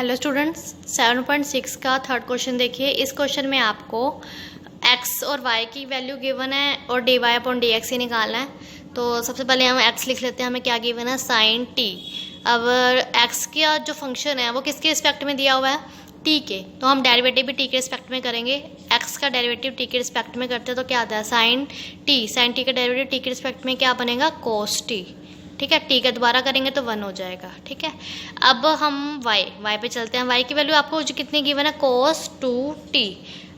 Hello students, 7.6 का third question देखिए। इस क्वेश्चन में आपको x और y की वैल्यू गिवन है और dy अपॉन dx ही निकालना है। तो सबसे पहले हम x लिख लेते हैं। हमें क्या गिवन है? Sign t। अब x का जो फंक्शन है वो किसके रिस्पेक्ट में दिया हुआ है? t के। तो हम डेरिवेटिव भी t के रिस्पेक्ट में करेंगे। x का डेरिवेटिव t के रिस्पेक्ट में करते हैं तो क्या आता है? साइन t का डेरिवेटिव t के रिस्पेक्ट में क्या बनेगा? कोस t। ठीक है, टी का दोबारा करेंगे तो 1 हो जाएगा। ठीक है, अब हम y पे चलते हैं। y की वैल्यू आपको जो कितनी गिवन है? cos 2t।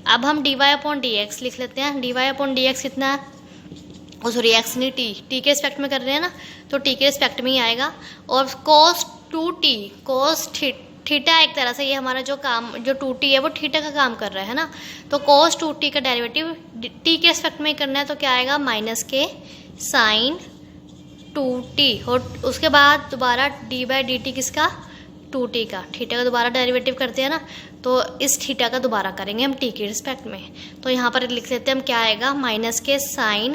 अब हम dy अपॉन dx लिख लेते हैं। dy अपॉन dx कितना है? सॉरी, x नहीं, t के रिस्पेक्ट में कर रहे हैं ना, तो t के रिस्पेक्ट में ही आएगा। और cos 2t, cos थीटा एक तरह से ये हमारा जो 2t है वो थीटा का काम कर रहा है ना। तो cos 2t का डेरिवेटिव t के रिस्पेक्ट में करना है तो क्या आएगा? माइनस के साइन 2t। और उसके बाद दोबारा डी बाई डी टी किसका? 2t का। थीटा का दोबारा डेरिवेटिव करते हैं ना, तो इस थीटा का दोबारा करेंगे हम t के रिस्पेक्ट में। तो यहाँ पर लिख लेते हैं हम, क्या आएगा? माइनस के साइन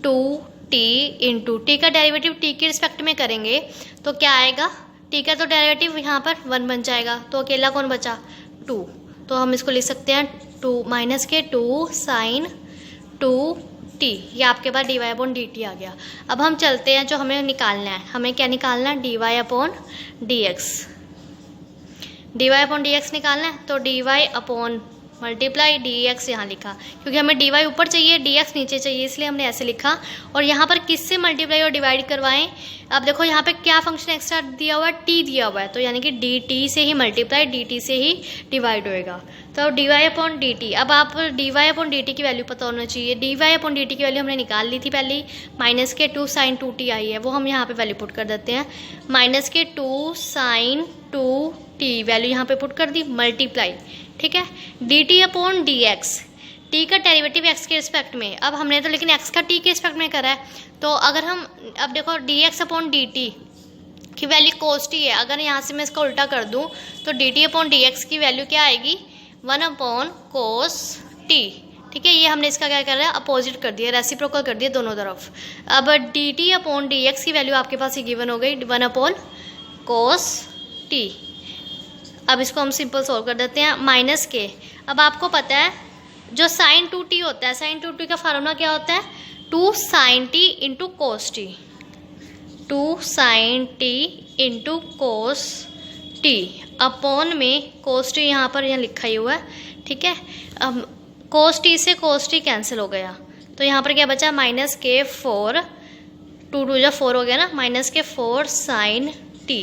2t इंटू टी का डेरिवेटिव t के रिस्पेक्ट में करेंगे तो क्या आएगा? t का तो डेरिवेटिव यहाँ पर 1 बन जाएगा, तो अकेला कौन बचा? 2। तो हम इसको लिख सकते हैं 2 माइनस के 2 साइन 2t। ये आपके पास dy अपॉन dt आ गया। अब हम चलते हैं, जो हमें निकालना है, हमें क्या निकालना है? dy upon dx। dy upon dx निकालना है तो dy अपॉन मल्टीप्लाई dx यहाँ लिखा, क्योंकि हमें dy ऊपर चाहिए dx नीचे चाहिए, इसलिए हमने ऐसे लिखा। और यहाँ पर किससे मल्टीप्लाई और डिवाइड करवाएं? अब देखो यहाँ पे क्या फंक्शन एक्स्ट्रा दिया हुआ है? t दिया हुआ है, तो यानी कि dt से ही मल्टीप्लाई dt से ही डिवाइड होएगा। तो dy अपॉन dt। अब आप dy अपॉन dt की वैल्यू पता होना चाहिए। dy अपॉन dt की वैल्यू हमने निकाल ली थी पहले ही, माइनस के 2 साइन 2t आई है, वो हम यहाँ पे वैल्यू पुट कर देते हैं। माइनस के 2 साइन 2t वैल्यू यहाँ पे पुट कर दी, मल्टीप्लाई। ठीक है, dt अपॉन dx, t का डेरिवेटिव x के रिस्पेक्ट में। अब हमने तो लेकिन x का t के रिस्पेक्ट में करा है, तो अगर हम अब देखो dx अपॉन dt की वैल्यू cos t है। अगर यहाँ से मैं इसका उल्टा कर दूँ तो dt अपॉन dx की वैल्यू क्या आएगी? 1 अपॉन cos t। ठीक है, ये हमने इसका क्या कर रहा है? अपोजिट कर दिया, रेसिप्रोकल कर दिया दोनों तरफ। अब dt अपॉन dx की वैल्यू आपके पास ही गिवन हो गई 1 अपॉन cos t। अब इसको हम सिंपल सॉल्व कर देते हैं। माइनस के, अब आपको पता है जो साइन 2t होता है, साइन 2t का फार्मूला क्या होता है? 2 sine t into cos t. 2 sine t into cos t upon में कोस टी यहाँ पर लिखा ही हुआ है। ठीक है, अब कोस टी से कोस टी कैंसिल हो गया, तो यहाँ पर क्या बचा? माइनस के 4, 2 2 जा 4 हो गया ना, माइनस के 4 साइन t।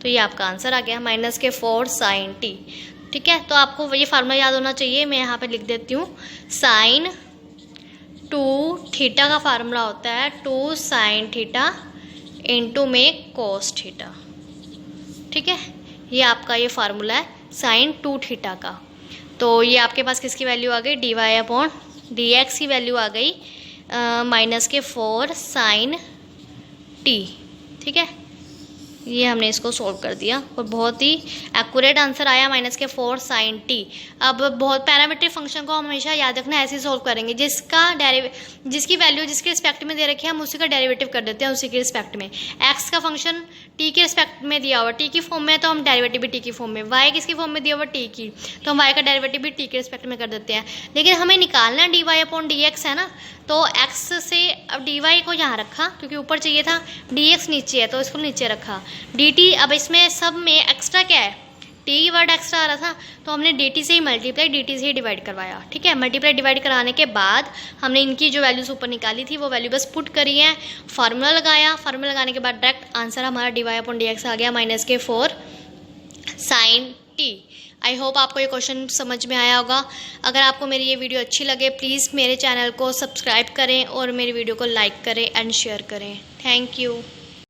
तो ये आपका आंसर आ गया, माइनस के 4 साइन t। ठीक है, तो आपको ये फार्मूला याद होना चाहिए। मैं यहाँ पे लिख देती हूँ, साइन 2 थीटा का फार्मूला होता है 2 साइन थीटा इंटू में कोस थीटा। ठीक है, ये आपका ये फार्मूला है साइन 2 थीटा का। तो ये आपके पास किसकी वैल्यू आ गई? dy अपॉन dx की वैल्यू आ गई माइनस के 4 साइन t। ठीक है, ये हमने इसको सॉल्व कर दिया और बहुत ही एक्यूरेट आंसर आया, माइनस के 4 साइन t। अब बहुत पैरामीट्रिक फंक्शन को हमेशा याद रखना, ऐसे ही सॉल्व करेंगे। जिसकी वैल्यू जिसके रिस्पेक्ट में दे रखी है हम उसी का डेरिवेटिव कर देते हैं उसी के रिस्पेक्ट में। x का फंक्शन t के रिस्पेक्ट में दिया हुआ, t की फॉर्म में, तो हम डेरिवेटिव भी t की फॉर्म में। y किसकी फॉर्म में दिया हुआ? t की, तो हम y का डेरिवेटिव भी t के रिस्पेक्ट में कर देते हैं। लेकिन हमें निकालना dy अपॉन dx है ना, तो x से अब dy को यहाँ रखा क्योंकि ऊपर चाहिए था, dx नीचे है तो इसको नीचे रखा। dt, अब इसमें सब में एक्स्ट्रा क्या है? t वर्ड एक्स्ट्रा आ रहा था, तो हमने dt से ही मल्टीप्लाई dt से ही डिवाइड करवाया। ठीक है, मल्टीप्लाई डिवाइड कराने के बाद हमने इनकी जो वैल्यूज ऊपर निकाली थी वो वैल्यू बस पुट करी है, फार्मूला लगाया। फार्मूला लगाने के बाद डायरेक्ट आंसर हमारा dy अपॉन dx आ गया, माइनस के 4 साइन t। आई होप आपको ये क्वेश्चन समझ में आया होगा। अगर आपको मेरी ये वीडियो अच्छी लगे प्लीज़ मेरे चैनल को सब्सक्राइब करें और मेरी वीडियो को लाइक करें एंड शेयर करें। Thank you.